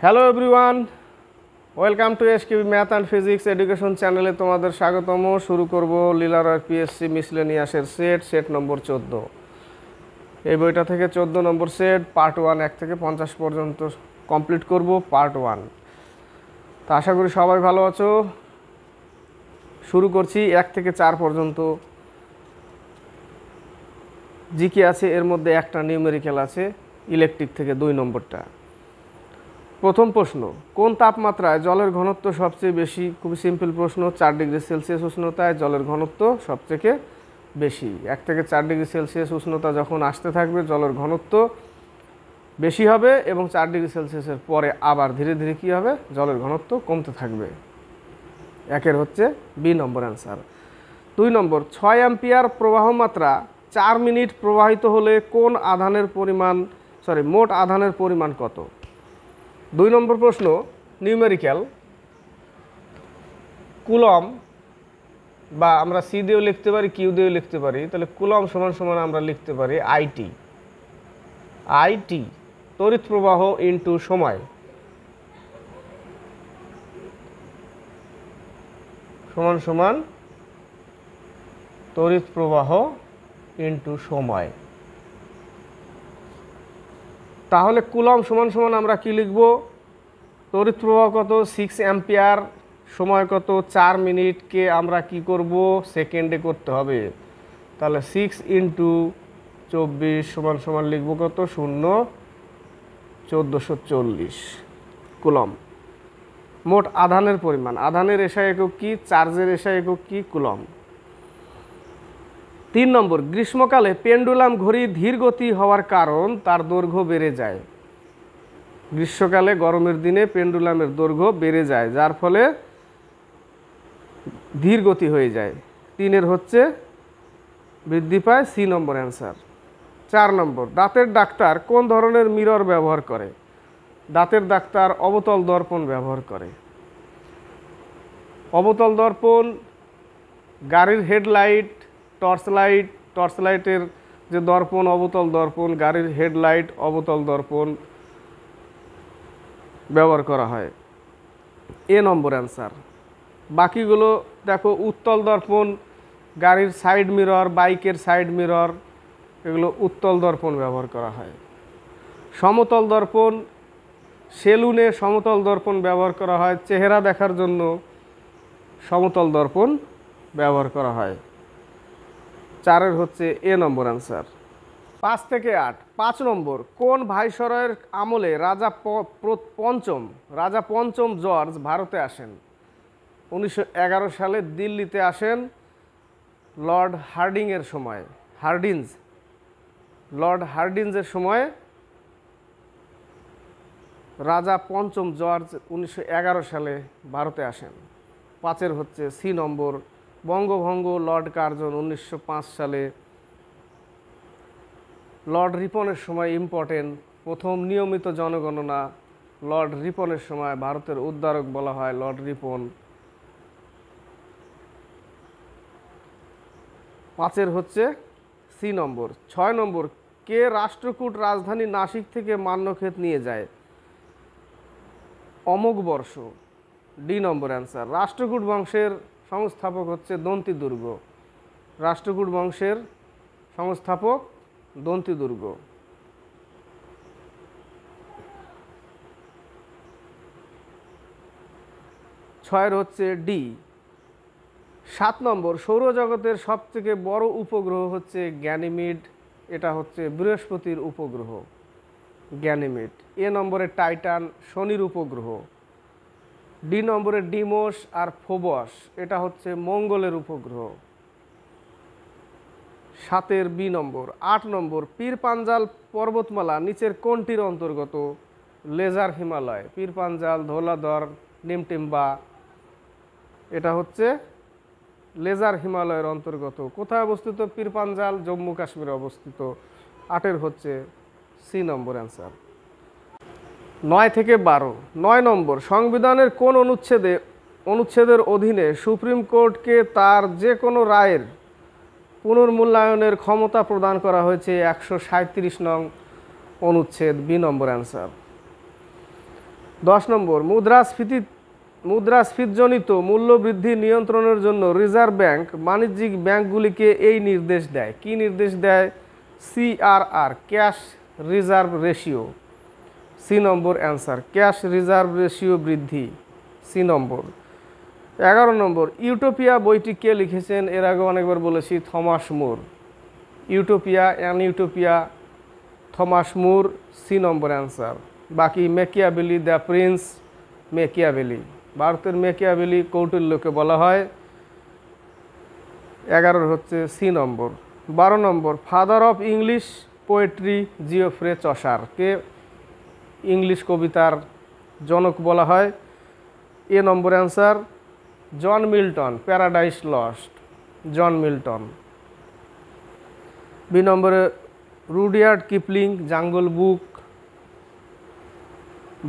Hello everyone, welcome to SKB math and physics education চ্যানেলে তোমাদের স্বাগতম। শুরু করব লীলারয় পিএসসি মিসলেনিয়াসের সেট নম্বর 14। এই বইটা থেকে 14 নম্বর সেট পার্ট 1 1 থেকে 50 পর্যন্ত কমপ্লিট করব পার্ট 1। তো আশা করি সবাই ভালো আছো। শুরু করছি 1 থেকে 4 পর্যন্ত জিকে আছে, এর মধ্যে একটা নিউমেরিক্যাল আছে ইলেকট্রিক থেকে 2 নম্বরটা। প্রথম প্রশ্ন, কোন তাপমাত্রায় জলের ঘনত্ব সবচেয়ে বেশি? খুবই সিম্পল প্রশ্ন। 4 ডিগ্রি সেলসিয়াস উষ্ণতায় জলের ঘনত্ব সবথেকে বেশি। 1 থেকে 4 ডিগ্রি সেলসিয়াস উষ্ণতা যখন আসতে থাকবে জলের ঘনত্ব বেশি হবে এবং 4 ডিগ্রি সেলসিয়াসের পরে আবার ধীরে ধীরে কী হবে? জলের ঘনত্ব কমতে থাকবে। একের হচ্ছে বি নম্বর অ্যান্সার। 2 নম্বর, 6 অ্যাম্পিয়ার প্রবাহ মাত্রা 4 মিনিট প্রবাহিত হলে কোন আধানের পরিমাণ মোট আধানের পরিমাণ কত? 2 নম্বর প্রশ্ন, নিউমেরিক্যাল কুলম, বা আমরা সি দিয়েও লিখতে পারি, কিউ দিয়েও লিখতে পারি। তাহলে কুলম সমান সমান আমরা লিখতে পারি আইটি তড়িৎ প্রবাহ ইনটু সময় সমান সমান তড়িৎ প্রবাহ ইনটু সময়। তাহলে কুলম সমান সমান আমরা কি লিখব? তড়িৎ প্রবাহ কত? 6 অ্যাম্পিয়ার, সময় কত? 4 মিনিটকে আমরা কি করব? সেকেন্ডে করতে হবে। তাহলে 6 ইন্টু 24 সমান সমান লিখব কত? 0,1440 কুলম। মোট আধানের পরিমাণ। আধানের এসআই একক কি? চার্জের এসআই একক কি? কুলম। 3 নম্বর, গ্রীষ্মকালে পেন্ডুলাম ঘড়ি ধীর গতি হওয়ার কারণ তার দৈর্ঘ্য বেড়ে যায়। গ্রীষ্মকালে গরমের দিনে পেন্ডুলামের দৈর্ঘ্য বেড়ে যায়, যার ফলে ধীর গতি হয়ে যায়। 3-এর হচ্ছে বৃদ্ধি পায়, সি নম্বর অ্যান্সার। 4 নম্বর, দাঁতের ডাক্তার কোন ধরনের মিরর ব্যবহার করে? দাঁতের ডাক্তার অবতল দর্পণ ব্যবহার করে। অবতল দর্পণ, গাড়ির হেডলাইট, টর্চলাইটের যে দর্পণ অবতল দর্পণ, গাড়ির হেডলাইট অবতল দর্পণ ব্যবহার করা হয়। A number answer. বাকিগুলো দেখো, উত্তল দর্পণ, গাড়ির সাইড মিরর, বাইকের সাইড মিরর, এগুলো উত্তল দর্পণ ব্যবহার করা হয়। সমতল দর্পণ, সেলুনে সমতল দর্পণ ব্যবহার করা হয়। চেহারা দেখার জন্য সমতল দর্পণ ব্যবহার করা হয়। 4-এর হচ্ছে এ নম্বর অ্যান্সার। 5 থেকে 8। 5 নম্বর, কোন ভাইসরয়ের আমলে রাজা পঞ্চম জর্জ ভারতে আসেন? 1911 সালে দিল্লিতে আসেন লর্ড হার্ডিঞ্জের সময় রাজা পঞ্চম জর্জ 1911 সালে ভারতে আসেন। 5-এর হচ্ছে সি নম্বর। বঙ্গভঙ্গ লর্ড কার্জন 1905 সালে। লর্ড রিপনের সময় ইম্পর্টেন্ট, প্রথম নিয়মিত জনগণনা লর্ড রিপনের সময়, ভারতের উদ্ধারক বলা হয় লর্ড রিপন। 5-এর হচ্ছে সি নম্বর। 6 নম্বর, কে রাষ্ট্রকূট রাজধানী নাসিক থেকে মান্যক্ষেত নিয়ে যায়? অমোঘ বর্ষ, ডি নম্বর অ্যান্সার। রাষ্ট্রকূট বংশের সংস্থাপক হচ্ছে দন্তি দুর্গ। রাষ্ট্রকূট বংশের সংস্থাপক দন্তি দুর্গ। 6-এর হচ্ছে ডি। 7 নম্বর, সৌরজগতের সবথেকে বড় উপগ্রহ হচ্ছে গ্যানিমিড। এটা হচ্ছে বৃহস্পতির উপগ্রহ গ্যানিমিড। এ নম্বরে টাইটান শনির উপগ্রহ। ডি নম্বরে ডিমোস আর ফোবস, এটা হচ্ছে মঙ্গলের উপগ্রহ। 7-এর বি নম্বর। 8 নম্বর, পীর পাঞ্জাল পর্বতমালা নিচের কোনটির অন্তর্গত? লেজার হিমালয়। পীর পাঞ্জাল, ধৌলাধর, নিমটিম্বা, এটা হচ্ছে লেজার হিমালয়ের অন্তর্গত। কোথায় অবস্থিত পীর পাঞ্জাল? জম্মু কাশ্মীরে অবস্থিত। 8-এর হচ্ছে সি নম্বর অ্যান্সার। 9 থেকে 12। 9 নম্বর, সংবিধানের কোন অনুচ্ছেদের অধীনে সুপ্রিম কোর্টকে তার যে কোনো রায়ের পুনর্মূল্যায়নের ক্ষমতা প্রদান করা হয়েছে? 137 নং অনুচ্ছেদ, বি নম্বর অ্যান্সার। 10 নম্বর, মুদ্রাস্ফীতিজনিত মূল্য বৃদ্ধি নিয়ন্ত্রণের জন্য রিজার্ভ ব্যাংক বাণিজ্যিক ব্যাংকগুলিকে এই নির্দেশ দেয়। কি নির্দেশ দেয়? CRR, cash reserve ratio. C number answer, cash reserve ratio বৃদ্ধি, সি নম্বর। 11 নম্বর, ইউটোপিয়া বইটি কে লিখেছেন? এর আগে অনেকবার বলেছি, Thomas More. Utopia, Utopia, Thomas More, C number answer. বাকি মেকিয়াভেলি, দ্য প্রিন্স মেকিয়াভেলি, ভারতের মেকিয়াভেলি কৌটিল্যকে বলা হয়। 11 হচ্ছে C number. 12 number, father of English poetry Geoffrey Chaucer, কে ইংলিশ কবিতার জনক বলা হয়? A number answer, John Milton, Paradise lost, John Milton. B নম্বরে রুডিয়ার্ড কিপলিং, জাঙ্গল বুক।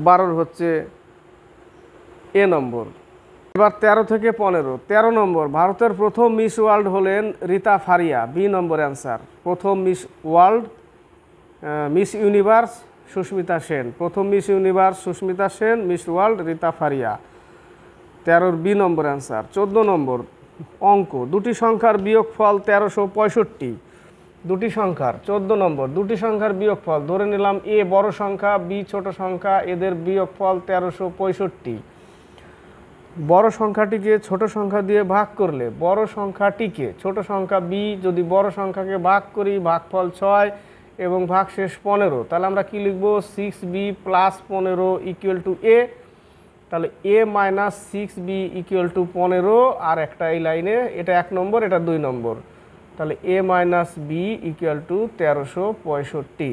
12 হচ্ছে এ নম্বর। এবার 13 থেকে 15। 13 নম্বর, ভারতের প্রথম মিস ওয়ার্ল্ড হলেন Reita Faria, B number answer. প্রথম Miss World, Miss Universe Sushmita Sen, প্রথম Miss Universe Sushmita Sen, Miss World Reita Faria. 13 B number answer. 14 number, অঙ্ক, দুটি সংখ্যার বিয়োগফল 1365। দুটি সংখ্যার 14 নম্বর, দুটি সংখ্যার বিয়োগফল, ধরে নিলাম এ বড় সংখ্যা, বি ছোট সংখ্যা, এদের বিয়োগফল 1365। বড় সংখ্যাটিকে ছোট সংখ্যা দিয়ে ভাগ করলে বড় সংখ্যাটিকে ছোট সংখ্যা বি, যদি বড় সংখ্যাকে ভাগ করি ভাগফল 6 এবং ভাগশেষ 15, তাহলে আমরা কি লিখব? 6b প্লাস 15 ইকুয়াল টু এ। তাহলে a minus 6b equal to 15, আর একটা এই লাইনে, এটা 1 নম্বর, এটা 2 নম্বর। তাহলে a minus b equal to 1365।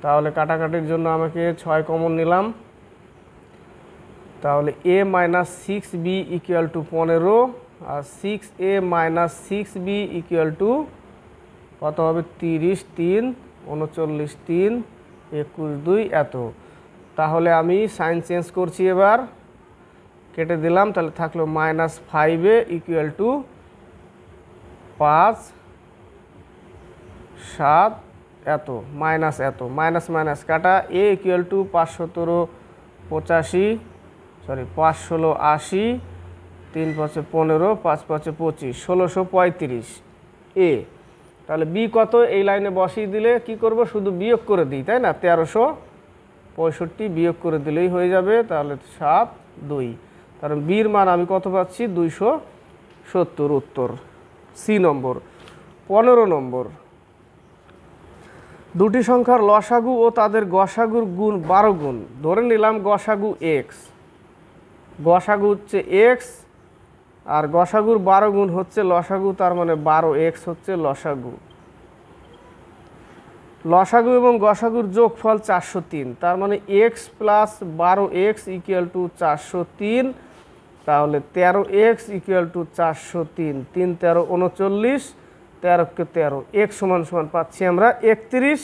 তাহলে কাটাকাটির জন্য আমাকে 6 কমন নিলাম। তাহলে a minus 6b equal to 15, আর 6a minus 6b equal to কত হবে? 30, 3, 39, 3, 21, 2 এত। তাহলে আমি সাইন চেঞ্জ করছি, এবার কেটে দিলাম, তাহলে থাকলো মাইনাস 5a ইকুয়াল টু 5, 7 এত, মাইনাস এত, মাইনাস মাইনাস কাটা, এ ইকুয়াল টু 517, 516, 3 5 15, 5 5 25, 1635 এ। তাহলে বি কত? এই লাইনে বসিয়ে দিলে কি করব? শুধু বিয়োগ করে দিই, তাই না? 1365 বিয়োগ করে দিলেই হয়ে যাবে। তাহলে 7, 2, কারণ বির মান আমি কত পাচ্ছি? 270, উত্তর সি নম্বর। 15 নম্বর, দুটি সংখ্যার লসাগু ও তাদের গসাগুর গুণ 12 গুণ। ধরে নিলাম গসাগু এক্স, গসাগু হচ্ছে এক্স, আর গসাগুর 12 গুণ হচ্ছে লসাগু, তার মানে 12x হচ্ছে লসাগু। লসাগু এবং গসাগুর যোগফল 403, তার মানে x plus 12x equal to 403। তাহলে 13x ইকুয়াল টু 403, 3 13 39, 13 13, x সমান সমান পাচ্ছি আমরা 31।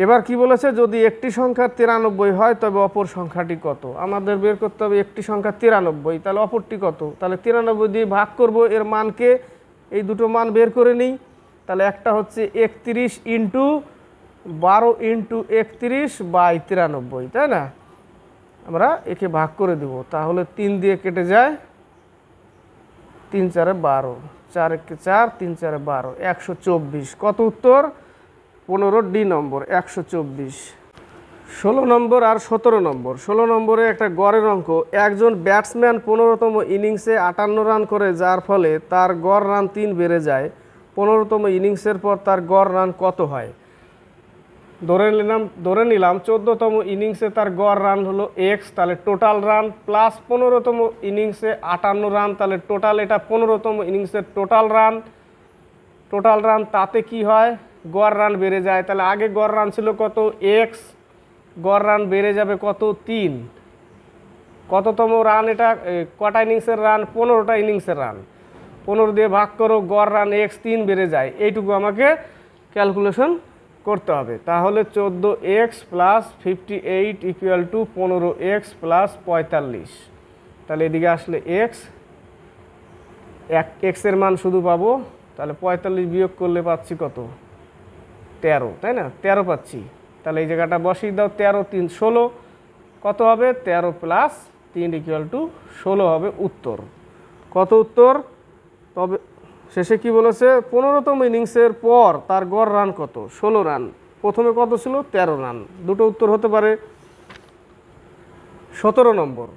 এবার কি বলেছে? যদি একটি সংখ্যা 93 হয় তবে অপর সংখ্যাটি কত? আমাদের বের করতে হবে একটি সংখ্যা 93, তাহলে অপরটি কত? তাহলে 93 দিয়ে ভাগ করব এর মানকে, এই দুটো মান বের করে নিই। তাহলে একটা হচ্ছে 31 ইন্টু 12 ইন্টু 31 বাই 93, তাই না? আমরা একে ভাগ করে দেব, তাহলে 3 দিয়ে কেটে যায়, 3 4 12, 4 1 4, 3 4 12, 124। কত উত্তর? 15 ডি নম্বর, 124। 16 নম্বর আর 17 নম্বর। 16 নম্বরে একটা গড়ের অঙ্ক, একজন ব্যাটসম্যান 15তম ইনিংসে 58 রান করে, যার ফলে তার গড় রান 3 বেড়ে যায়। 15তম ইনিংসের পর তার গড় রান কত হয়? ধরে নিলাম 14তম ইনিংসে তার গড় রান হলো এক্স, তাহলে টোটাল রান প্লাস 15তম ইনিংসে 58 রান, তাহলে টোটাল এটা 15তম ইনিংসের টোটাল রান, তাতে কি হয়? গড় রান বেড়ে যায়। তাহলে আগে গড় রান ছিল কত? এক্স, গড় রান বেড়ে যাবে কত? 3। কততম রান এটা? কটা ইনিংসের রান? 15টা ইনিংসের রান। 15 দিয়ে ভাগ করো, গড় রান এক্স 3 বেড়ে যায়। এইটুকু আমাকে ক্যালকুলেশন করতে হবে। তাহলে 14x plus 58 equal to 15x plus 45। তাহলে এদিকে আসলে এক্সের মান শুধু পাবো, তাহলে 45 বিয়োগ করলে পাচ্ছি কত? 13, তাই না? 13 পাচ্ছি। তাহলে এই জায়গাটা বসিয়ে দাও, 13 3 16, কত হবে 13 প্লাস 3 ইকুয়াল টু 16 হবে উত্তর। কত উত্তর? তবে শেষে কি বলেছে, 15তম ইনিংসের পর তার গড় রান কত? 16 রান। প্রথমে কত ছিল? 13 রান। দুটো উত্তর হতে পারে। 17 নম্বর,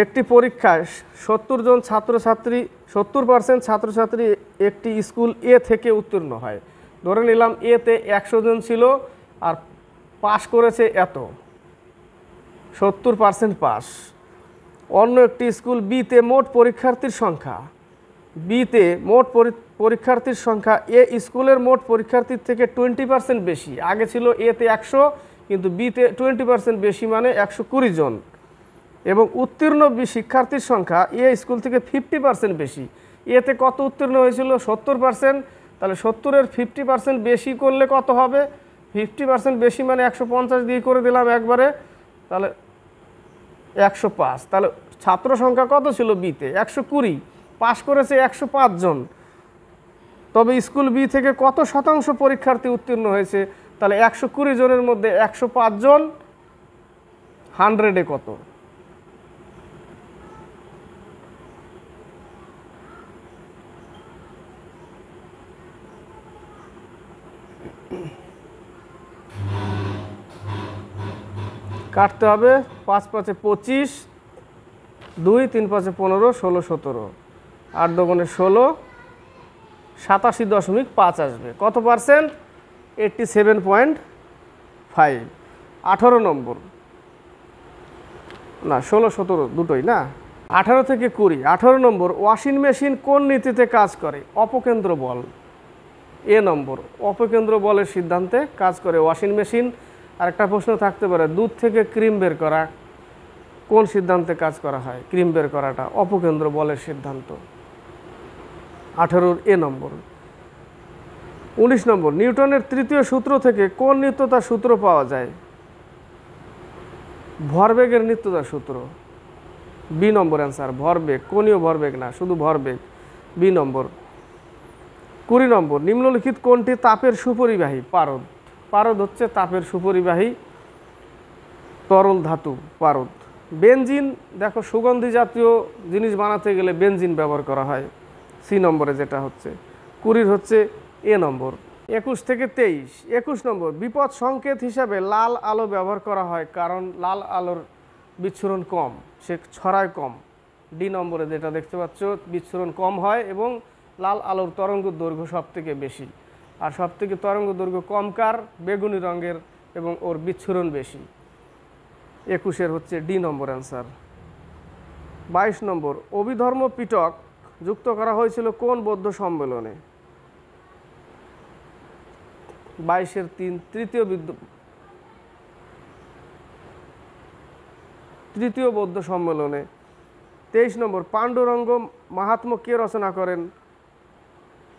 একটি পরীক্ষায় 70% ছাত্রছাত্রী একটি স্কুল এ থেকে উত্তীর্ণ হয়। ধরে নিলাম এতে 100 জন ছিল আর পাশ করেছে এত, 70% পাস। অন্য একটি স্কুল বিতে মোট পরীক্ষার্থীর সংখ্যা, বিতে মোট পরীক্ষার্থীর সংখ্যা এ স্কুলের মোট পরীক্ষার্থীর থেকে 20% বেশি। আগে ছিল এতে 100, কিন্তু বিতে 20% বেশি, মানে 120 জন। এবং উত্তীর্ণ শিক্ষার্থীর সংখ্যা এ স্কুল থেকে 50% বেশি। এতে কত উত্তীর্ণ হয়েছিল? 70%। তাহলে 70-এর 50% বেশি করলে কত হবে? 50% বেশি মানে 150 দিয়ে করে দিলাম একবারে, তাহলে 105। তাহলে ছাত্র সংখ্যা কত ছিল বিতে? 120। পাশ করেছে 105 জন। তবে স্কুল বি থেকে কত শতাংশ পরীক্ষার্থী উত্তীর্ণ হয়েছে? তাহলে 120 জনের মধ্যে 105 জন 100-এ কত? কাটতে হবে। 5 5 25, 2 3 5 15, 16 17, 8 2 16, 87.5 আসবে। কত পার্সেন্ট? 87.5। 18 নম্বর, না 16 17 দুটোই না, 18 থেকে 20। 18 নম্বর, ওয়াশিং মেশিন কোন নীতিতে কাজ করে? অপকেন্দ্র বল। এ নম্বর, অপকেন্দ্র বলের সিদ্ধান্তে কাজ করে ওয়াশিং মেশিন। আরেকটা প্রশ্ন থাকতে পারে, দুধ থেকে ক্রিম বের করা কোন সিদ্ধান্তে কাজ করা হয়? ক্রিম বের করাটা অপকেন্দ্র বলের সিদ্ধান্ত। 18-র এ নম্বর। 19 নম্বর, নিউটনের তৃতীয় সূত্র থেকে কোন নিত্যতার সূত্র পাওয়া যায়? ভরবেগের নিত্যতার সূত্র। বি নম্বর অ্যান্সার, ভরবেগ। কোনীয় ভরবেগ না, শুধু ভরবেগ। বি নম্বর। 20 নম্বর, নিম্নলিখিত কোনটি তাপের সুপরিবাহী? পারদ। পারদ হচ্ছে তাপের সুপরিবাহী তরল ধাতু, পারদ। বেনজিন, দেখো সুগন্ধি জাতীয় জিনিস বানাতে গেলে বেনজিন ব্যবহার করা হয়। সি নম্বরে যেটা হচ্ছে। 20 হচ্ছে এ নম্বর। 21 থেকে 23। 21 নম্বর, বিপদ সংকেত হিসাবে লাল আলো ব্যবহার করা হয় কারণ লাল আলোর বিচ্ছুরণ কম, সে ছড়ায় কম। ডি নম্বরে যেটা দেখতে পাচ্ছ, বিচ্ছুরণ কম হয় এবং লাল আলোর তরঙ্গ দৈর্ঘ্য সব থেকে বেশি। আর সব থেকে তরঙ্গ দৈর্ঘ্য কম কার? বেগুনি রঙের, এবং ওর বিচ্ছুরণ বেশি। 21-এর হচ্ছে ডি নম্বর অ্যান্সার। 22 নম্বর, অভিধর্ম পিটক যুক্ত করা হয়েছিল কোন বৌদ্ধ সম্মেলনে? 22-এর 3, তৃতীয় বৌদ্ধ সম্মেলনে। 23 নম্বর, পাণ্ডুরঙ্গ মাহাত্ম্য কে রচনা করেন?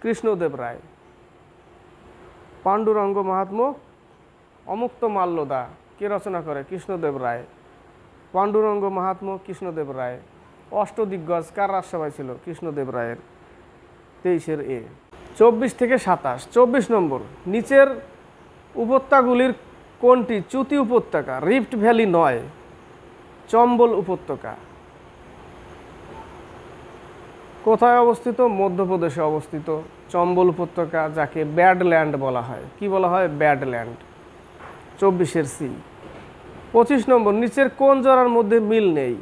কৃষ্ণদেব রায়। পাণ্ডুরঙ্গ মাহাত্ম্য অমুক্ত মাল্যদা কে রচনা করে? কৃষ্ণদেব রায়। পাণ্ডুরঙ্গ মাহাত্ম্য কৃষ্ণদেব রায়। অষ্টদিগ্গজ কার রাজসভায় ছিল? কৃষ্ণদেব রায়ের। 23-এর এ। 24 থেকে 27। 24 নম্বর, নিচের উপত্যকাগুলির কোনটি চ্যুতি উপত্যকা? রিফট ভ্যালি নয়, চম্বল উপত্যকা। কোথায় অবস্থিত? মধ্যপ্রদেশে অবস্থিত চম্বল উপত্যকা, যাকে ব্যাডল্যান্ড বলা হয়। কি বলা হয়? ব্যাডল্যান্ড। 24-এর সি। 25 নম্বর, নিচের কোন জরার মধ্যে মিল নেই?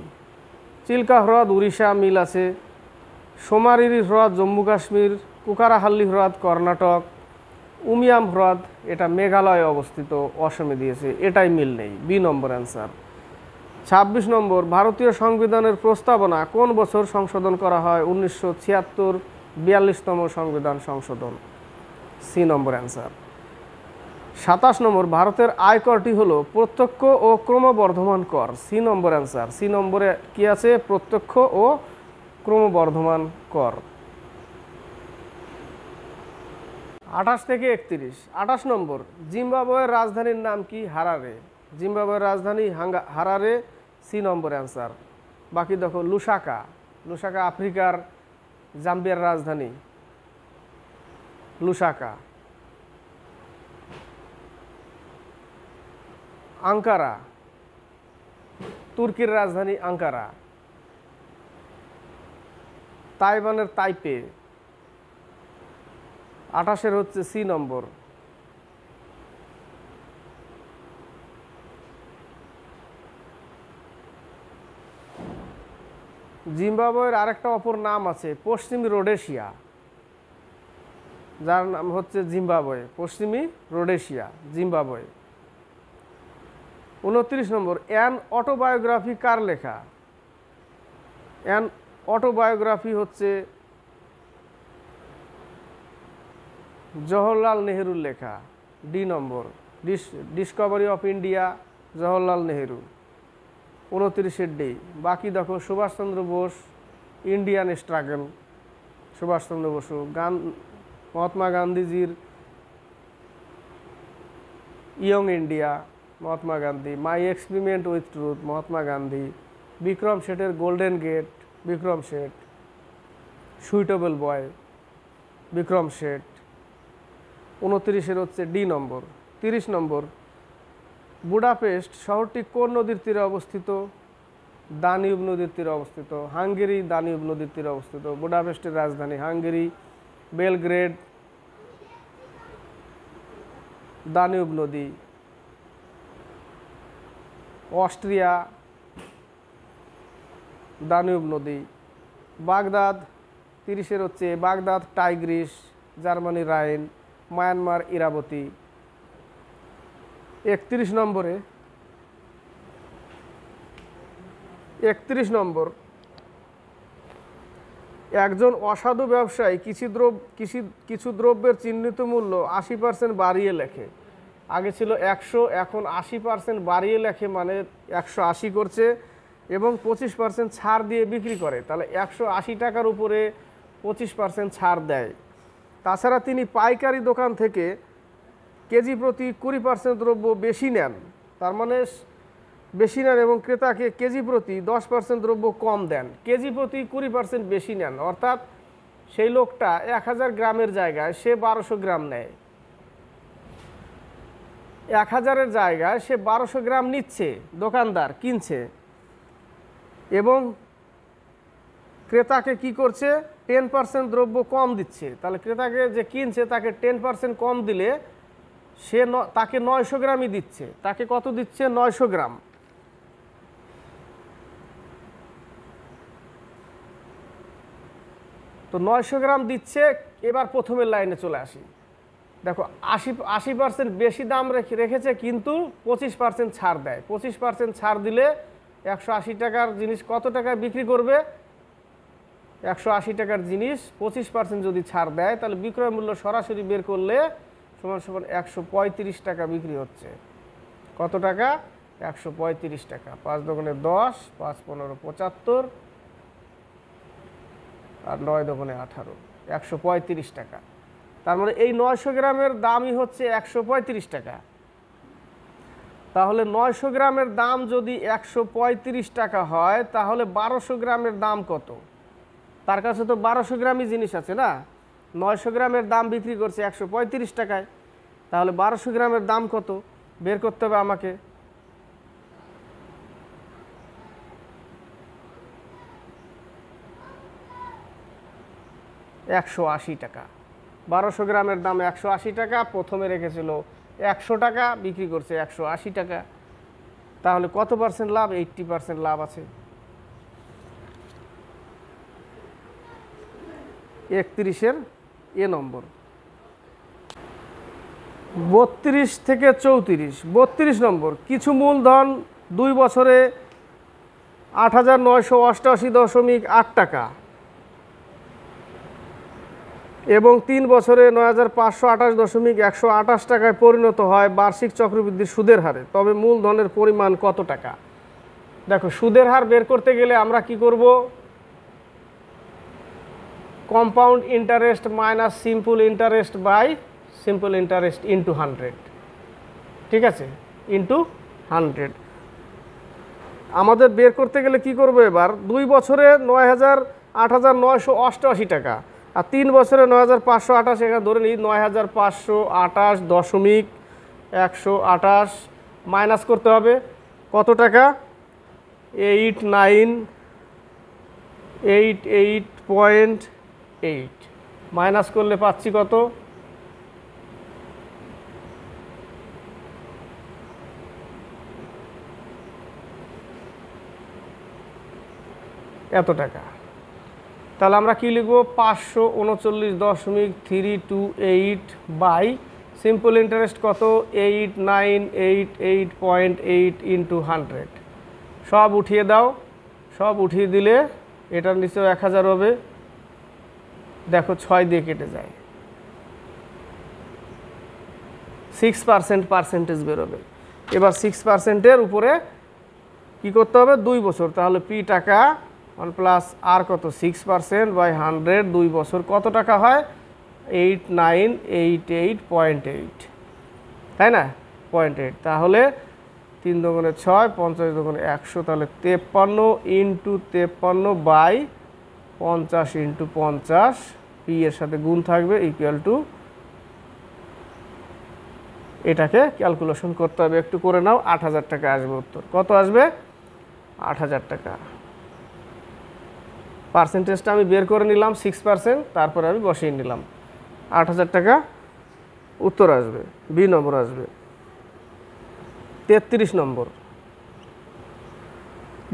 চিল্কা হ্রদ উড়িষ্যা, মিল আছে। সোমারিরি হ্রদ জম্মু কাশ্মীর, কুকারাহাল্লি হ্রদ কর্ণাটক, উমিয়াম হ্রদ এটা মেঘালয়ে অবস্থিত, অসমে দিয়েছে, এটাই মিল নেই। B number answer. 26 নম্বর, ভারতীয় সংবিধানের প্রস্তাবনা কোন বছর সংশোধন করা হয়? 1976, 42তম সংবিধান সংশোধন। C number answer. 27 নম্বর, ভারতের আয়করটি হলো প্রত্যক্ষ ও ক্রমবর্ধমান কর। C number answer. সি নম্বরে কি আছে? প্রত্যক্ষ ও ক্রমবর্ধমান কর। 28 থেকে 31। 28 নম্বর, জিম্বাবুয়ের রাজধানীর নাম কি? হারারে। জিম্বাবুয়ের রাজধানী হারারে। C number answer. বাকি দেখো, লুসাকা। লুসাকা আফ্রিকার জাম্বিয়ার রাজধানী লুসাকা। আঙ্কারা তুর্কির রাজধানী আঙ্কারা, তাইওয়ানের তাইপে। 28 হচ্ছে সি নম্বর। জিম্বাবুয়ের আরেকটা অপর নাম আছে পশ্চিমী রোডেশিয়া, যার নাম হচ্ছে জিম্বাবুয়ে, পশ্চিমী Rhodesia, Zimbabwe. 29 number, an autobiography কার লেখা? অ্যান অটোবায়োগ্রাফি হচ্ছে জওহরলাল নেহেরুর লেখা, D number. Discovery of India, Jawaharlal Nehru, 29 D. বাকি দেখো সুভাষচন্দ্র বোস, ইন্ডিয়ান স্ট্রাগল, সুভাষচন্দ্র বসু। মহাত্মা গান্ধীজির young India, Mahatma Gandhi. My experiment with truth, Mahatma Gandhi. Vikram শেঠের golden gate, Vikram Seth. Suitable boy, Vikram Seth. 29 হচ্ছে ডি নম্বর। 30 নম্বর, বুডাপেস্ট শহরটি কোন নদীর তীরে অবস্থিত? দানিউব নদীর তীরে অবস্থিত। হাঙ্গেরি দানিউব নদীর তীরে অবস্থিত। বুডাপেস্টের রাজধানী হাঙ্গেরি। বেলগ্রেড দানিউব নদী। অস্ট্রিয়া দানিউব নদী। বাগদাদ 30 হচ্ছে বাগদাদ টাইগ্রিস, জার্মানি রাইন। মায়ানমার ইরাবতী। 31 নম্বরে, 31 নম্বর, একজন অসাধু ব্যবসায়ী কিছু দ্রব্যের চিহ্নিত মূল্য 80% বাড়িয়ে লেখে। আগে ছিল 100, এখন 80% বাড়িয়ে লেখে, মানে 180 করছে এবং 25% ছাড় দিয়ে বিক্রি করে। তাহলে 180 টাকার উপরে 25% ছাড় দেয়। তাছাড়া তিনি পাইকারি দোকান থেকে কেজি প্রতি 20% দ্রব্য বেশি নেন, তার মানে বেশি নেন, এবং ক্রেতাকে কেজি প্রতি 10% দ্রব্য কম দেন। কেজি প্রতি 20% বেশি নেন, অর্থাৎ সেই লোকটা 1000 গ্রামের জায়গায় সে 1200 গ্রাম নেয়। 1000-এর জায়গায় সে 1200 গ্রাম নিচ্ছে, দোকানদার কিনছে, এবং ক্রেতাকে কি করছে? 10% দ্রব্য কম দিচ্ছে। তাহলে ক্রেতাকে যে কিনছে তাকে 10% কম দিলে সে তাকে 900 গ্রামই দিচ্ছে। তাকে কত দিচ্ছে? 900 গ্রাম। তো 900 গ্রাম দিচ্ছে। এবার প্রথমের লাইনে চলে আসি। দেখো 80% বেশি দাম রেখেছে, কিন্তু 25% ছাড় দেয়। 25% ছাড় দিলে 180 টাকার জিনিস কত টাকায় বিক্রি করবে? 180 টাকার জিনিস 25% যদি ছাড় দেয়, তাহলে বিক্রয় মূল্য সরাসরি বের করলে সমান সমান 135 টাকা বিক্রি হচ্ছে। কত টাকা? 135 টাকা। 5 দোকানে 10, 5 15 75, আর 9 দোকানে 18, 135 টাকা। তার মানে এই 900 গ্রামের দামই হচ্ছে 135 টাকা। তাহলে 900 গ্রামের দাম যদি 135 টাকা হয়, তাহলে 1200 গ্রামের দাম কত? তার কাছে তো 1200 গ্রামই জিনিস আছে না। 900 গ্রামের দাম বিক্রি করছে 135 টাকায়, তাহলে 1200 গ্রামের দাম কত বের করতে হবে আমাকে। $180 টাকা। 1200 গ্রামের দাম 180 টাকা। প্রথমে রেখেছিল 100 টাকা, বিক্রি করছে 180 টাকা। তাহলে কত পার্সেন্ট লাভ? 80% লাভ আছে। 31-এর এ নম্বর। 32 থেকে 34। 32 নম্বর, কিছু মূলধন 2 বছরে 8,988.8 টাকা এবং 3 বছরে 9,528.128 টাকায় পরিণত হয় বার্ষিক চক্রবৃদ্ধির সুদের হারে, তবে মূলধনের পরিমাণ কত টাকা? দেখো, সুদের হার বের করতে গেলে আমরা কি করব? Compound interest minus simple interest by simple interest into 100। ঠিক আছে, ইন্টু 100। আমাদের বের করতে গেলে কি করব? এবার 2 বছরে 8,988 টাকা আর 3 বছরে 9,528, এখানে ধরে নিই 9,528.128 মাইনাস করতে হবে কত টাকা? 8988.8 মাইনাস করলে পাচ্ছি কত? এত টাকা। তাহলে আমরা কি লিখব? 539.328 বাই সিম্পল ইন্টারেস্ট কত? 8988.8 ইন্টু 100। সব উঠিয়ে দাও, সব উঠিয়ে দিলে এটার নিচেও 1000 হবে। দেখো 6 দিয়ে কেটে যায়, 6% পার্সেন্টেজ বেরোবে। এবার 6%-এর উপরে কি করতে হবে? 2 বছর। তাহলে পি টাকা 1 প্লাস আর কত? 6% বাই 100, 2 বছর কত টাকা হয়? 8988.8, তাই না? 0.8। তাহলে 3 দুগুণে 6, 50 দুগুণে 100, তাহলে 53 ইন্টু 53 বাই 50 ইন্টু 50, পি এর সাথে গুণ থাকবে, ইকুয়াল টু, এটাকে ক্যালকুলেশন করতে হবে, একটু করে নাও। 8000 টাকা আসবে উত্তর। কত আসবে? 8000 টাকা। পার্সেন্টেজটা আমি বের করে নিলাম 6%, তারপরে আমি বসিয়ে নিলাম। 8000 টাকা উত্তর আসবে। বি নম্বর আসবে। 33 নম্বর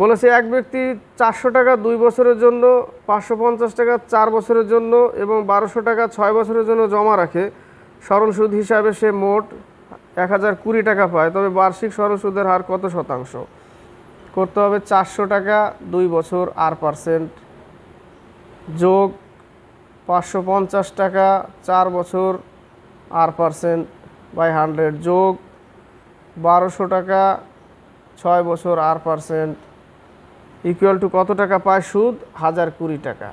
বলেছে এক ব্যক্তি 400 টাকা 2 বছরের জন্য, 550 টাকা 4 বছরের জন্য এবং 1200 টাকা 6 বছরের জন্য জমা রাখে। সরল সুদ হিসাবে সে মোট 1020 টাকা পায়, তবে বার্ষিক সরল সুদের হার কত শতাংশ? করতে হবে 400 টাকা 2 বছর R% যোগ 550 টাকা 4 বছর R% বাই 100 যোগ 1200 টাকা 6 বছর R% ইকুয়াল টু কত টাকা পায় সুদ? 1020 টাকা।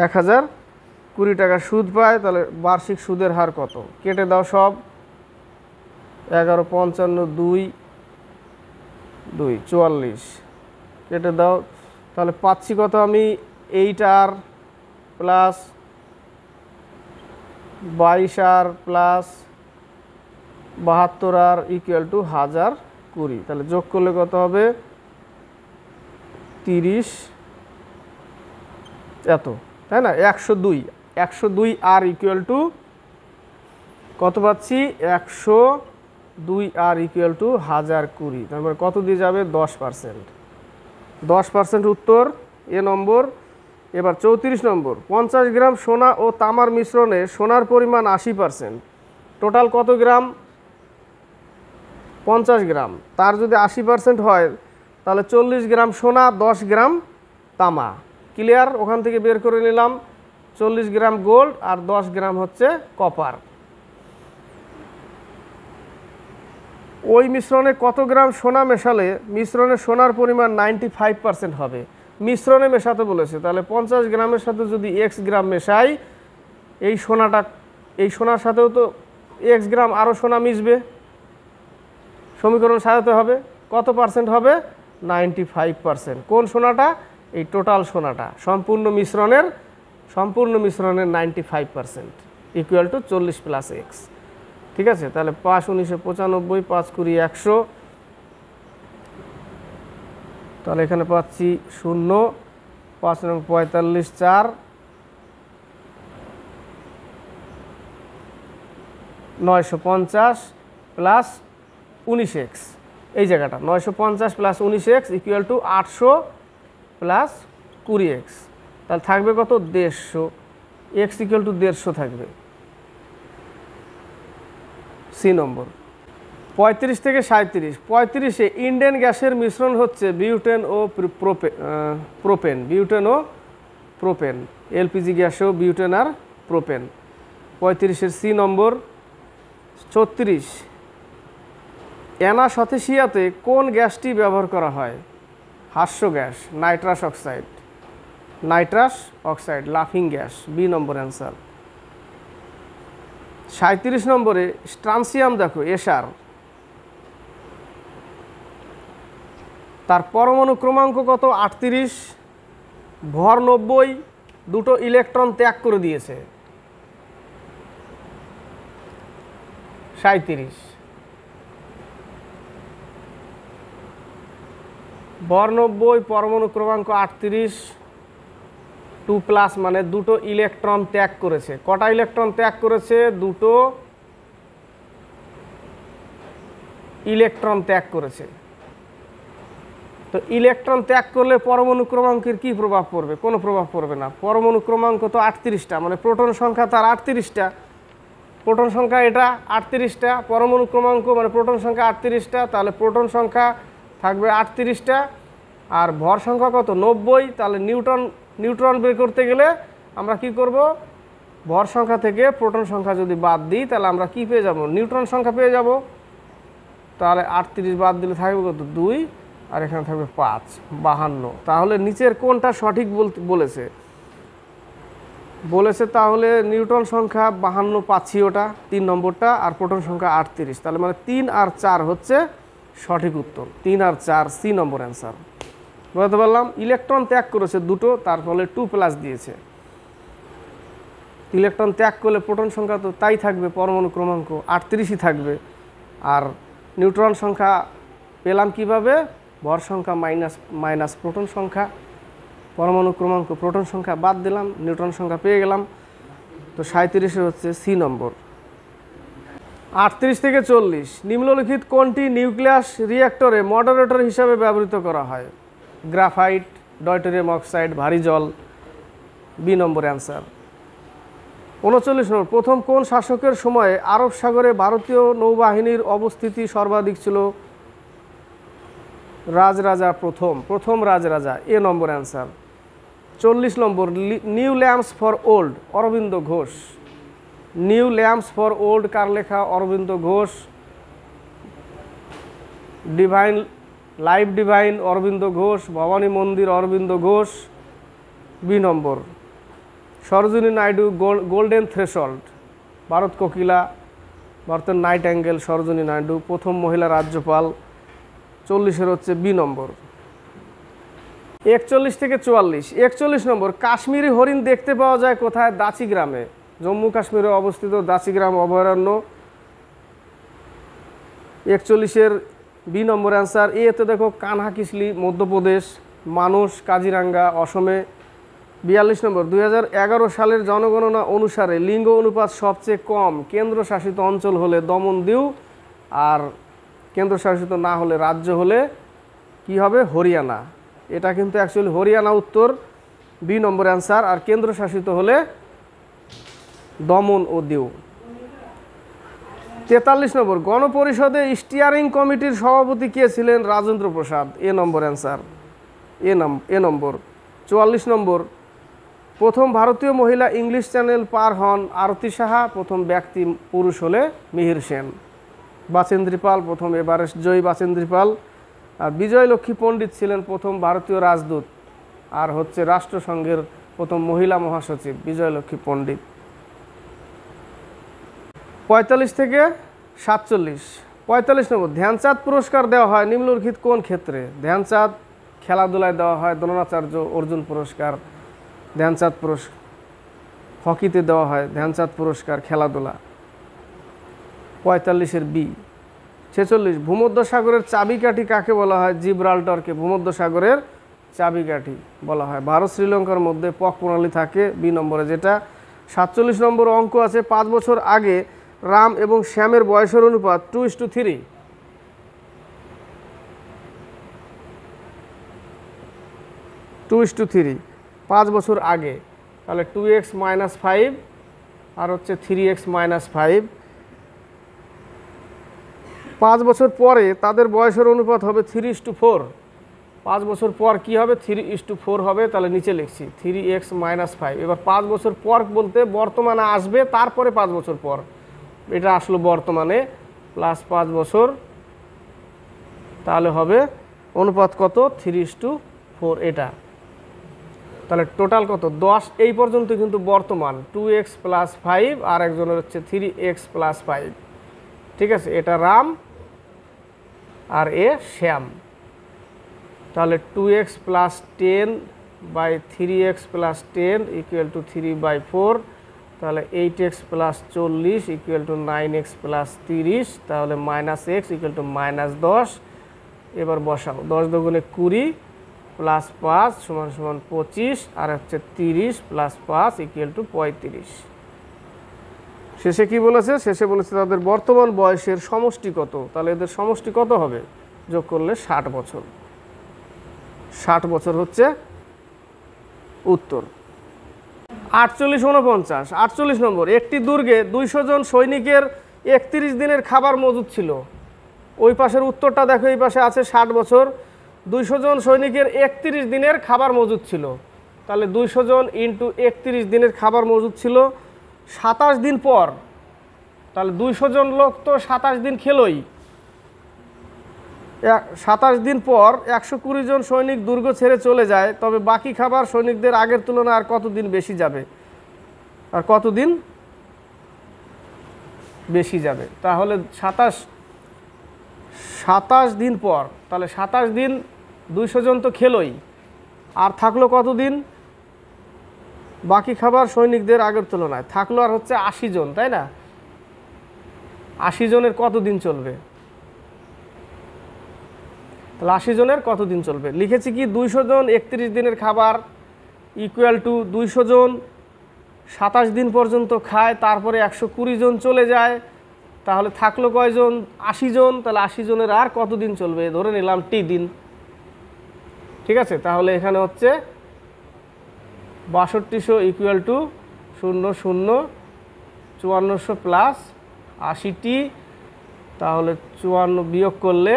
1020 টাকা সুদ পায়, তাহলে বার্ষিক সুদের হার কত? কেটে দাও সব। 11 55 2 2 44 কেটে দাও। তাহলে পাচ্ছি কত আমি? 8R plus 22R plus 72R equal to 1020। তাহলে যোগ করলে কত হবে? 30 এত, তাই না? 102R ইকুয়াল টু কত পাচ্ছি? 102R equal to 1020। তারপরে কত দিয়ে যাবে? 10%। 10% উত্তর, এ নম্বর। এবার 34 নম্বর, 50 গ্রাম সোনা ও তামার মিশ্রণে সোনার পরিমাণ 80%। টোটাল কত গ্রাম? 50 গ্রাম। তার যদি 80% হয় তাহলে 40 গ্রাম সোনা, 10 গ্রাম তামা। ক্লিয়ার? ওখান থেকে বের করে নিলাম 40 গ্রাম গোল্ড আর 10 গ্রাম হচ্ছে কপার। ওই মিশ্রণে কত গ্রাম সোনা মেশালে মিশ্রণে সোনার পরিমাণ 95% হবে? মিশ্রণে মেশাতে বলেছে, তাহলে 50 গ্রামের সাথে যদি x গ্রাম মেশাই, এই সোনার সাথেও তো x গ্রাম আরও সোনা মিশবে, সমীকরণ সাজাতে হবে। কত পার্সেন্ট হবে? 95%। কোন সোনাটা? এই টোটাল সোনাটা, সম্পূর্ণ মিশ্রণের 95% ইকুয়াল টু 40 প্লাস x। ঠিক আছে? তাহলে 5 19 95, 5 20 100, তাহলে এখানে পাচ্ছি 0, 5 45 4, 950 প্লাস 19x। এই জায়গাটা 950 plus 19x equal to 800 plus 20x। তাহলে থাকবে কত? 150। x ইকুয়াল টু 150 থাকবে। সি নম্বর। 35 থেকে 37। 35-এ ইন্ডেন গ্যাসের মিশ্রণ হচ্ছে বিউটেন ও প্রোপেন। বিউটেন ও প্রোপেন। এলপিজি গ্যাসেও বিউটেন আর প্রোপেন। 35-এর সি নম্বর। 36, অ্যানাসথেসিয়াতে কোন গ্যাসটি ব্যবহার করা হয়? হাস্য গ্যাস, নাইট্রাস অক্সাইড, লাফিং গ্যাস। B number answer. 37 নম্বরে স্ট্রানসিয়াম দেখো, এসার, তার পরমাণু ক্রমাঙ্ক কত? 38, ভর 90, দুটো ইলেকট্রন ত্যাগ করে দিয়েছে। 37 ভর 90, পরমাণু ক্রমাঙ্ক 38, 2+ মানে দুটো ইলেকট্রন ত্যাগ করেছে। কটা ইলেকট্রন ত্যাগ করেছে? দুটো ইলেকট্রন ত্যাগ করেছে। তো ইলেকট্রন ত্যাগ করলে পরমাণু ক্রমাঙ্কের কি প্রভাব পড়বে? কোনো প্রভাব পড়বে না। পরমাণু ক্রমাঙ্ক তো 38টা, মানে প্রোটন সংখ্যা তার 38টা। প্রোটন সংখ্যা এটা 38টা, পরমাণু ক্রমাঙ্ক মানে প্রোটন সংখ্যা 38টা, তাহলে প্রোটন সংখ্যা থাকবে 38টা। আর ভর সংখ্যা কত? 90। তাহলে নিউট্রন বের করতে গেলে আমরা কি করব? ভর সংখ্যা থেকে প্রোটন সংখ্যা যদি বাদ দিই তাহলে আমরা কি পেয়ে যাব? নিউট্রন সংখ্যা পেয়ে যাব। তাহলে 38 বাদ দিলে থাকবে কত? 2, আর এখানে থাকবে 5, 52। তাহলে নিচের কোনটা সঠিক বলেছে তাহলে নিউটন সংখ্যা 52 পাচ্ছি, ওটা 3 নম্বরটা, আর প্রোটন সংখ্যা 38। তাহলে মানে 3 আর 4 হচ্ছে সঠিক উত্তর। 3 আর 4 সি নম্বর অ্যান্সার। বুঝতে পারলাম? ইলেকট্রন ত্যাগ করেছে দুটো, তার ফলে 2+ দিয়েছে। ইলেকট্রন ত্যাগ করলে প্রোটন সংখ্যা তো তাই থাকবে, পরমাণু ক্রমাঙ্ক 38ই থাকবে। আর নিউট্রন সংখ্যা পেলাম কিভাবে? ভর সংখ্যা মাইনাস প্রোটন সংখ্যা, পরমাণু ক্রমাঙ্ক প্রোটন সংখ্যা বাদ দিলাম, নিউট্রন সংখ্যা পেয়ে গেলাম। তো 37 হচ্ছে সি নম্বর। 38 থেকে 40, নিম্নলিখিত কোনটি নিউক্লিয়াস রিঅ্যাক্টরে মডারেটর হিসাবে ব্যবহৃত করা হয়? গ্রাফাইট, ডয়টেরিয়াম অক্সাইড, ভারী জল। B number answer. 39 নম্বর, প্রথম কোন শাসকের সময়ে আরব সাগরে ভারতীয় নৌবাহিনীর অবস্থিতি সর্বাধিক ছিল? রাজরাজা প্রথম Rajaraja. A number answer. 40 number, new lamps for old, Aurobindo Ghosh. New lamps for old কার লেখা? Aurobindo Ghosh. Divine Aurobindo Ghosh. Bhawani Mandir Aurobindo Ghosh. B number. Sarojini Naidu, golden threshold, Bharat Kokila, ভারতের নাইট অ্যাঙ্গেল, সরোজিনী নাইডু, প্রথম মহিলা রাজ্যপাল। 40 হচ্ছে বি নম্বর। 41 থেকে 44, 41 নম্বর, কাশ্মীরি হরিণ দেখতে পাওয়া যায় কোথায়? দাচি গ্রামে, জম্মু কাশ্মীরে অবস্থিত দাচিগ্রাম অভয়ারণ্য। 41-এর বি নম্বর অ্যান্সার। এতে দেখো কানহাকিসলি মধ্যপ্রদেশ, মানস কাজিরাঙ্গা অসমে। 42 নম্বর, 2011 সালের জনগণনা অনুসারে লিঙ্গ অনুপাত সবচেয়ে কম কেন্দ্রশাসিত অঞ্চল হলে দমন-দিউ, আর কেন্দ্রশাসিত না হলে রাজ্য হলে কি হবে? হরিয়ানা। এটা কিন্তু অ্যাকচুয়ালি হরিয়ানা উত্তর, বি নম্বর অ্যান্সার। আর কেন্দ্রশাসিত হলে দমন ও দিউ। 43 নম্বর, গণপরিষদে স্টিয়ারিং কমিটির সভাপতি কে ছিলেন? রাজেন্দ্র প্রসাদ। এ নম্বর অ্যান্সার। এ নম্বর। 44 নম্বর, প্রথম ভারতীয় মহিলা ইংলিশ চ্যানেল পার হন? আরতি সাহা। প্রথম ব্যক্তি পুরুষ হলে মিহির সেন। বাচেন্দ্রী পাল প্রথম এভারেস্ট জয়ী বাচেন্দ্রী পাল। আর বিজয় লক্ষ্মী পণ্ডিত ছিলেন প্রথম ভারতীয় রাজদূত, আর হচ্ছে রাষ্ট্রসংঘের প্রথম মহিলা মহাসচিব বিজয় লক্ষ্মী পণ্ডিত। 45 থেকে 47, 45 নম্বর, ধ্যানচাঁদ পুরস্কার দেওয়া হয় নিম্নলিখিত কোন ক্ষেত্রে? ধ্যানচাঁদ খেলাধুলায় দেওয়া হয়, দ্রোণাচার্য অর্জুন পুরস্কার। ধ্যানচাঁদ পুরস্কার হকিতে দেওয়া হয়, ধ্যানচাঁদ পুরস্কার খেলাধুলা। 45-এর বি। 46, ভূমধ্যসাগরের চাবিকাঠি কাকে বলা হয়? জিব্রাল্টারকে ভূমধ্যসাগরের চাবিকাঠি বলা হয়। ভারত শ্রীলঙ্কার মধ্যে পক প্রণালী থাকে, বি নম্বরে যেটা। 47 নম্বর অঙ্ক আছে, 5 বছর আগে রাম এবং শ্যামের বয়সের অনুপাত 2:3। 2:3, 5 বছর আগে। তাহলে 2x - 5 আর হচ্ছে 3x - 5। 5 বছর পরে তাদের বয়সের অনুপাত হবে 3:4। 5 বছর পর কি হবে? 3:4 হবে। তাহলে নিচে লিখছি 3x - 5। এবার 5 বছর পর বলতে বর্তমানে আসবে, তারপরে 5 বছর পর। এটা আসলো বর্তমানে প্লাস 5 বছর, তাহলে হবে অনুপাত কত? 3:4 এটা। তাহলে টোটাল কত? 10। এই পর্যন্ত কিন্তু বর্তমান 2x + 5, আর একজনের হচ্ছে 3x + 5। ঠিক আছে, এটা রাম আর এ শ্যাম। তাহলে 2x + 10 / 3x + 10 = 3/4। তাহলে 8x + 40 = 9x + 30। তাহলে -x = -10। এবার বসাও, 10 দুগুণে 20 প্লাস 5 সমান সমান 25, আর হচ্ছে 30 প্লাস 5 ইকুয়াল টু 35। শেষে কি বলেছে? শেষে বলেছে তাদের বর্তমান বয়সের সমষ্টি কত। তাহলে এদের সমষ্টি কত হবে? যোগ করলে 60 বছর। 60 বছর হচ্ছে উত্তর। 48 48 নম্বর, একটি দুর্গে 200 জন সৈনিকের 31 দিনের খাবার মজুদ ছিল। ওই পাশের উত্তরটা দেখো, এই পাশে আছে 60 বছর, 200 জন সৈনিকের 31 দিনের খাবার মজুদ ছিল। তাহলে 200 জন ইন্টু 31 দিনের খাবার মজুদ ছিল 27 দিন পর। তাহলে 200 জন লোক তো 27 দিন খেলোই। 27 দিন পর 120 জন সৈনিক দুর্গ ছেড়ে চলে যায়, তবে বাকি খাবার সৈনিকদের আগের তুলনায় আর কতদিন বেশি যাবে? আর কতদিন বেশি যাবে? তাহলে 27 দিন পর, তাহলে 27 দিন 200 জন তো খেলোই, আর থাকলো কতদিন? বাকি খাবার সৈনিকদের আগের তুলনায় থাকলো আর হচ্ছে 80 জন, তাই না? 80 জনের কতদিন চলবে? তাহলে 80 জনের কতদিন চলবে? লিখেছি কি 200 জন 31 দিনের খাবার ইকুয়াল টু 200 জন 27 দিন পর্যন্ত খায়, তারপরে 120 জন চলে যায়, তাহলে থাকলো কয়জন? 80 জন। তাহলে 80 জনের আর কতদিন চলবে? ধরে নিলাম টি দিন। ঠিক আছে, তাহলে এখানে হচ্ছে 6200 ইকুয়াল টু 00 5400 প্লাস 80টি, তাহলে 54 বিয়োগ করলে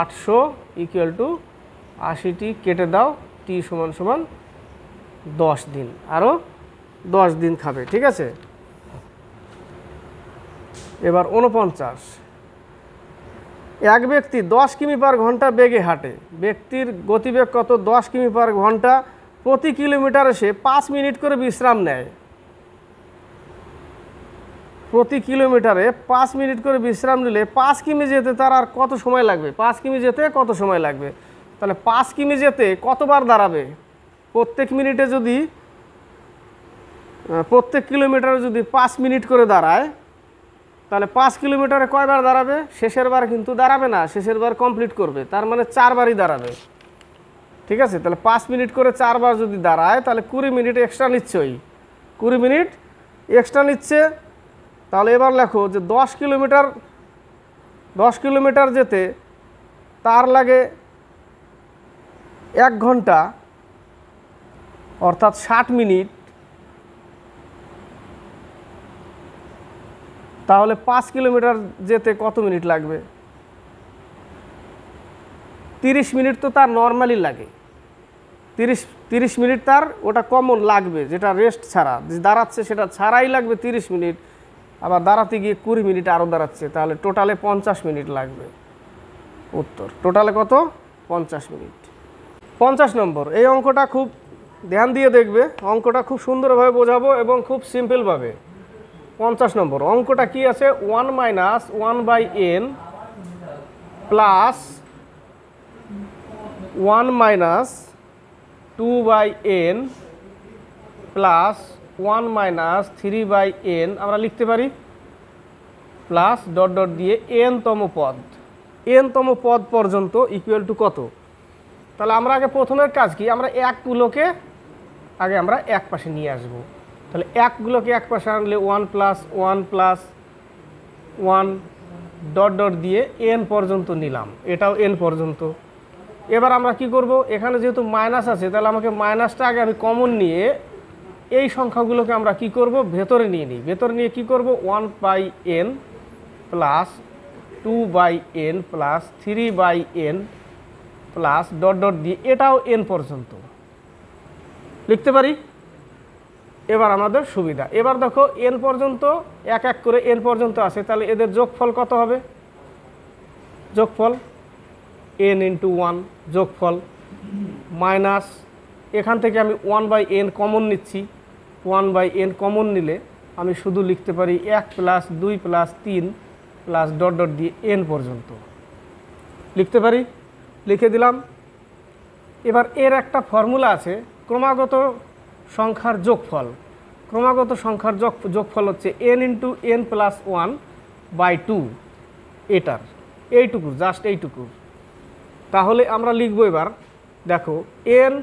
800 ইকুয়াল টু 80টি, কেটে দাও, টি সমান সমান 10 দিন, আরও 10 দিন খাবে। ঠিক আছে, এবার 49, এক ব্যক্তি 10 কিমি পার ঘন্টা বেগে হাঁটে। ব্যক্তির গতিবেগ কত? 10 কিমি পার ঘন্টা। প্রতি কিলোমিটারে সে 5 মিনিট করে বিশ্রাম নেয়। প্রতি কিলোমিটারে 5 মিনিট করে বিশ্রাম নিলে 5 কিমি যেতে তার আর কত সময় লাগবে? 5 কিমি যেতে কত সময় লাগবে? তাহলে 5 কিমি যেতে কতবার দাঁড়াবে? প্রত্যেক মিনিটে যদি প্রত্যেক কিলোমিটারে যদি 5 মিনিট করে দাঁড়ায়, তাহলে 5 কিলোমিটারে কয়বার দাঁড়াবে? শেষের বার কিন্তু দাঁড়াবে না, শেষের বার কমপ্লিট করবে, তার মানে 4 বারই দাঁড়াবে। ঠিক আছে, তাহলে 5 মিনিট করে 4 বার যদি দাঁড়ায়, তাহলে 20 মিনিট এক্সট্রা নিচ্ছে। ওই 20 মিনিট এক্সট্রা নিচ্ছে। তাহলে এবার লেখো যে 10 কিলোমিটার যেতে তার লাগে 1 ঘন্টা, অর্থাৎ 60 মিনিট। তাহলে 5 কিলোমিটার যেতে কত মিনিট লাগবে? 30 মিনিট তো তার নর্মালি লাগে। 30 মিনিট তার ওটা কমন লাগবে, যেটা রেস্ট ছাড়া, যে দাঁড়াচ্ছে সেটা ছাড়াই লাগবে 30 মিনিট। আবার দাঁড়াতে গিয়ে 20 মিনিট আরও দাঁড়াচ্ছে, তাহলে টোটালে 50 মিনিট লাগবে। উত্তর টোটালে কত? 50 মিনিট। 50 নম্বর, এই অঙ্কটা খুব ধ্যান দিয়ে দেখবে, অঙ্কটা খুব সুন্দরভাবে বোঝাবো এবং খুব সিম্পলভাবে। 50 নম্বর অঙ্কটা কি আছে? 1 minus 1/n plus 1 minus 2/n plus 1 minus 3/n আমরা লিখতে পারি, প্লাস ডট ডট দিয়ে n-তম পদ, n-তম পদ পর্যন্ত ইকুয়াল টু কত? তাহলে আমরা আগে প্রথমের কাজ কি? আমরা একগুলোকে আগে আমরা এক পাশে নিয়ে আসব। তাহলে একগুলোকে এক পাশে আনলে 1 প্লাস 1 প্লাস 1 ডট ডট দিয়ে n পর্যন্ত নিলাম, এটাও n পর্যন্ত। এবার আমরা কি করব? এখানে যেহেতু মাইনাস আছে, তাহলে আমাকে মাইনাসটা আগে আমি কমন নিয়ে এই সংখ্যাগুলোকে আমরা কি করব? ভেতরে নিয়ে নিই। ভেতরে নিয়ে কি করব? 1/n plus 2/n plus 3/n plus dot dot দিয়ে এটাও n পর্যন্ত লিখতে পারি। এবার আমাদের সুবিধা, এবার দেখো n পর্যন্ত এক এক করে n পর্যন্ত আছে, তাহলে এদের যোগফল কত হবে? যোগফল n ইন্টু 1 যোগফল মাইনাস, এখান থেকে আমি 1/n কমন নিচ্ছি, 1/n কমন নিলে আমি শুধু লিখতে পারি 1 plus 2 plus 3 plus dot dot দিয়ে n পর্যন্ত লিখতে পারি। লিখে দিলাম। এবার এর একটা ফর্মুলা আছে, ক্রমাগত সংখ্যার যোগফল। ক্রমাগত সংখ্যার যোগফল হচ্ছে n ইন্টু n প্লাস 1/2 এটার। এইটুকু, জাস্ট এইটুকু। তাহলে আমরা লিখবো এবার, দেখো n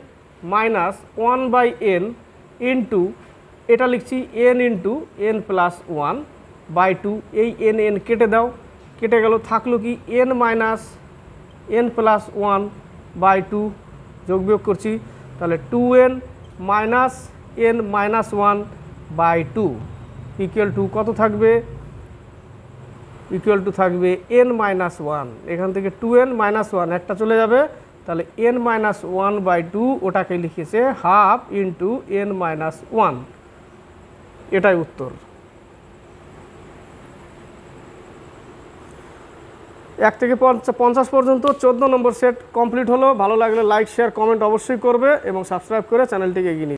মাইনাস 1/n ইন্টু, এটা লিখছি n ইন্টু n প্লাস 1/2, এই n কেটে দাও, কেটে গেল, থাকলো কি n মাইনাস n প্লাস 1/2, যোগ বিয়োগ করছি, তাহলে 2n minus n minus 1/2 equal to কত থাকবে, ইকুয়াল টু থাকবে n মাইনাস 1, এখান থেকে 2n মাইনাস 1 একটা চলে যাবে, তাহলে n মাইনাস 1/2 ওটাকে লিখেছে হাফ ইন্টু n মাইনাস 1, এটাই উত্তর। 1 থেকে 50 পর্যন্ত 14 নম্বর সেট কমপ্লিট হলো। ভালো লাগলে লাইক শেয়ার কমেন্ট অবশ্যই করবে এবং সাবস্ক্রাইব করে চ্যানেলটিকে এগিয়ে নিয়ে